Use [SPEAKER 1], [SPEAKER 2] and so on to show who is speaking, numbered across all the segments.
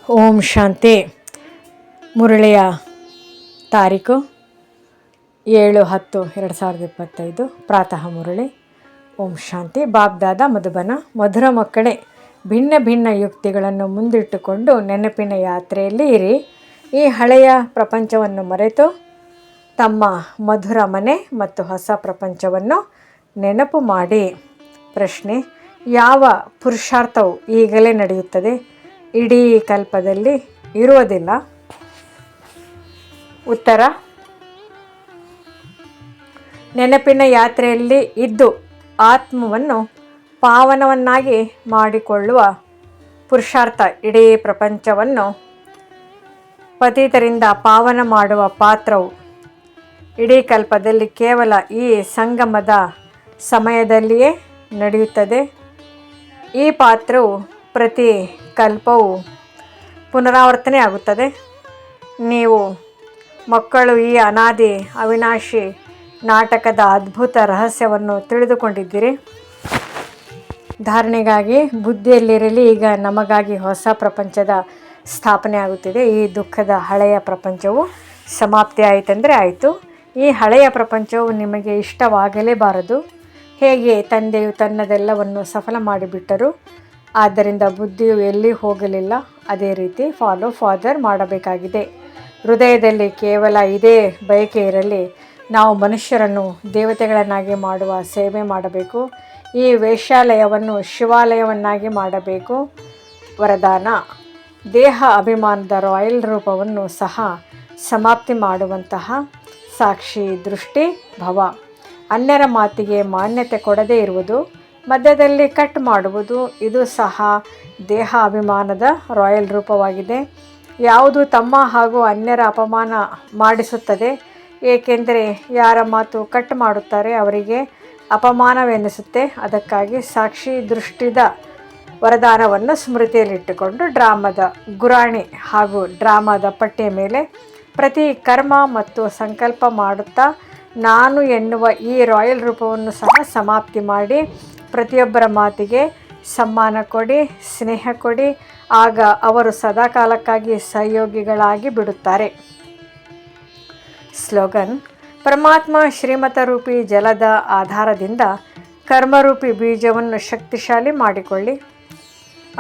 [SPEAKER 1] ಓಂ ಶಾಂತಿ. ಮುರಳಿಯ ತಾರೀಕು 7-10-2025 ಪ್ರಾತಃ ಮುರಳಿ. ಓಂ ಶಾಂತಿ. ಬಾಬ್ದಾದ ಮಧುಬನ. ಮಧುರ ಮಕ್ಕಳೇ, ಭಿನ್ನ ಭಿನ್ನ ಯುಕ್ತಿಗಳನ್ನು ಮುಂದಿಟ್ಟುಕೊಂಡು ನೆನಪಿನ ಯಾತ್ರೆಯಲ್ಲಿ ಇರಿ. ಈ ಹಳೆಯ ಪ್ರಪಂಚವನ್ನು ಮರೆತು ತಮ್ಮ ಮಧುರ ಮನೆ ಮತ್ತು ಹೊಸ ಪ್ರಪಂಚವನ್ನು ನೆನಪು ಮಾಡಿ. ಪ್ರಶ್ನೆ: ಯಾವ ಪುರುಷಾರ್ಥವು ಈಗಲೇ ನಡೆಯುತ್ತದೆ? ಇಡೀ ಕಲ್ಪದಲ್ಲಿ ಇರುವುದಿಲ್ಲ. ಉತ್ತರ: ನೆನಪಿನ ಯಾತ್ರೆಯಲ್ಲಿ ಇದ್ದು ಆತ್ಮವನ್ನು ಪಾವನವನ್ನಾಗಿ ಮಾಡಿಕೊಳ್ಳುವ ಪುರುಷಾರ್ಥ ಇಡೀ ಪ್ರಪಂಚವನ್ನು ಪತಿತರಿಂದ ಪಾವನ ಮಾಡುವ ಪಾತ್ರವು ಇಡೀ ಕಲ್ಪದಲ್ಲಿ ಕೇವಲ ಈ ಸಂಗಮದ ಸಮಯದಲ್ಲಿಯೇ ನಡೆಯುತ್ತದೆ. ಈ ಪಾತ್ರವು ಪ್ರತಿ ಕಲ್ಪವೂ ಪುನರಾವರ್ತನೆ ಆಗುತ್ತದೆ. ನೀವು ಮಕ್ಕಳು ಈ ಅನಾದಿ ಅವಿನಾಶಿ ನಾಟಕದ ಅದ್ಭುತ ರಹಸ್ಯವನ್ನು ತಿಳಿದುಕೊಂಡಿದ್ದೀರಿ. ಧಾರಣೆಗಾಗಿ ಬುದ್ಧಿಯಲ್ಲಿರಲಿ. ಈಗ ನಮಗಾಗಿ ಹೊಸ ಪ್ರಪಂಚದ ಸ್ಥಾಪನೆ ಆಗುತ್ತಿದೆ. ಈ ದುಃಖದ ಹಳೆಯ ಪ್ರಪಂಚವು ಸಮಾಪ್ತಿ ಆಯಿತೆಂದರೆ ಆಯಿತು. ಈ ಹಳೆಯ ಪ್ರಪಂಚವು ನಿಮಗೆ ಇಷ್ಟವಾಗಲೇಬಾರದು. ಹೇಗೆ ತಂದೆಯು ತನ್ನದೆಲ್ಲವನ್ನು ಸಫಲ ಮಾಡಿಬಿಟ್ಟರು, ಆದ್ದರಿಂದ ಬುದ್ಧಿಯು ಎಲ್ಲಿ ಹೋಗಲಿಲ್ಲ. ಅದೇ ರೀತಿ ಫಾಲೋ ಫಾದರ್ ಮಾಡಬೇಕಾಗಿದೆ. ಹೃದಯದಲ್ಲಿ ಕೇವಲ ಇದೇ ಬಯಕೆ ಇರಲಿ: ನಾವು ಮನುಷ್ಯರನ್ನು ದೇವತೆಗಳನ್ನಾಗಿ ಮಾಡುವ ಸೇವೆ ಮಾಡಬೇಕು. ಈ ವೇಶ್ಯಾಲಯವನ್ನು ಶಿವಾಲಯವನ್ನಾಗಿ ಮಾಡಬೇಕು. ವರದಾನ: ದೇಹ ಅಭಿಮಾನದ ರಾಯಲ್ ರೂಪವನ್ನು ಸಹ ಸಮಾಪ್ತಿ ಮಾಡುವಂತಹ ಸಾಕ್ಷಿ ದೃಷ್ಟಿ ಭವ. ಅನ್ಯರ ಮಾತಿಗೆ ಮಾನ್ಯತೆ ಕೊಡದೇ ಇರುವುದು, ಮಧ್ಯದಲ್ಲಿ ಕಟ್ ಮಾಡುವುದು, ಇದು ಸಹ ದೇಹ ಅಭಿಮಾನದ ರಾಯಲ್ ರೂಪವಾಗಿದೆ. ಯಾವುದು ತಮ್ಮ ಹಾಗೂ ಅನ್ಯರ ಅಪಮಾನ ಮಾಡಿಸುತ್ತದೆ, ಏಕೆಂದರೆ ಯಾರ ಮಾತು ಕಟ್ ಮಾಡುತ್ತಾರೆ ಅವರಿಗೆ ಅಪಮಾನವೆನಿಸುತ್ತೆ. ಅದಕ್ಕಾಗಿ ಸಾಕ್ಷಿ ದೃಷ್ಟಿದ ವರದಾನವನ್ನು ಸ್ಮೃತಿಯಲ್ಲಿಟ್ಟುಕೊಂಡು ಡ್ರಾಮದ ಗುರಾಣಿ ಹಾಗೂ ಡ್ರಾಮದ ಪಟ್ಟಿಯ ಮೇಲೆ ಪ್ರತಿ ಕರ್ಮ ಮತ್ತು ಸಂಕಲ್ಪ ಮಾಡುತ್ತಾ ನಾನು ಎನ್ನುವ ಈ ರಾಯಲ್ ರೂಪವನ್ನು ಸಹ ಸಮಾಪ್ತಿ ಮಾಡಿ ಪ್ರತಿಯೊಬ್ಬರ ಮಾತಿಗೆ ಸಮ್ಮಾನ ಕೊಡಿ, ಸ್ನೇಹ ಕೊಡಿ. ಆಗ ಅವರು ಸದಾಕಾಲಕ್ಕಾಗಿ ಸಹಯೋಗಿಗಳಾಗಿ ಬಿಡುತ್ತಾರೆ. ಸ್ಲೋಗನ್: ಪರಮಾತ್ಮ ಶ್ರೀಮತ ರೂಪಿ ಜಲದ ಆಧಾರದಿಂದ ಕರ್ಮರೂಪಿ ಬೀಜವನ್ನು ಶಕ್ತಿಶಾಲಿ ಮಾಡಿಕೊಳ್ಳಿ.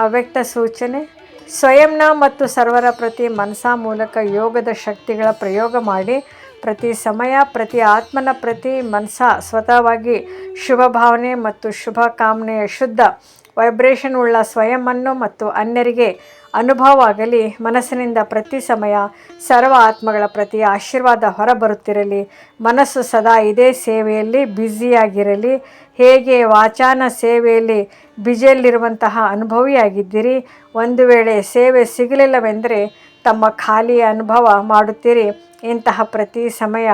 [SPEAKER 1] ಅವ್ಯಕ್ತ ಸೂಚನೆ: ಸ್ವಯಂನ ಮತ್ತು ಸರ್ವರ ಪ್ರತಿ ಮನಸಾ ಮೂಲಕ ಯೋಗದ ಶಕ್ತಿಗಳ ಪ್ರಯೋಗ ಮಾಡಿ. ಪ್ರತಿ ಸಮಯ ಪ್ರತಿ ಆತ್ಮನ ಪ್ರತಿ ಮನಸಾ ಸ್ವತಃವಾಗಿ ಶುಭ ಭಾವನೆ ಮತ್ತು ಶುಭ ಕಾಮನೆಯ ಶುದ್ಧ ವೈಬ್ರೇಷನ್ ಉಳ್ಳ ಸ್ವಯಂವನ್ನು ಮತ್ತು ಅನ್ಯರಿಗೆ ಅನುಭವವಾಗಲಿ. ಮನಸ್ಸಿನಿಂದ ಪ್ರತಿ ಸಮಯ ಸರ್ವ ಆತ್ಮಗಳ ಪ್ರತಿ ಆಶೀರ್ವಾದ ಹೊರಬರುತ್ತಿರಲಿ. ಮನಸ್ಸು ಸದಾ ಇದೇ ಸೇವೆಯಲ್ಲಿ ಬ್ಯುಸಿಯಾಗಿರಲಿ. ಹೇಗೆ ವಾಚಾನ ಸೇವೆಯಲ್ಲಿ ಬ್ಯುಸಿಯಲ್ಲಿರುವಂತಹ ಅನುಭವಿಯಾಗಿದ್ದೀರಿ. ಒಂದು ವೇಳೆ ಸೇವೆ ಸಿಗಲಿಲ್ಲವೆಂದರೆ ತಮ್ಮ ಖಾಲಿಯ ಅನುಭವ ಮಾಡುತ್ತೀರಿ. ಇಂತಹ ಪ್ರತಿ ಸಮಯ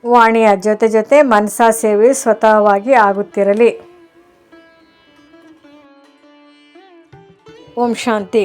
[SPEAKER 1] ವಾಣಿಯ ಜೊತೆ ಜೊತೆ ಮನಸಾ ಸೇವೆಯು ಸ್ವತಃವಾಗಿ ಆಗುತ್ತಿರಲಿ. ಓಂ ಶಾಂತಿ.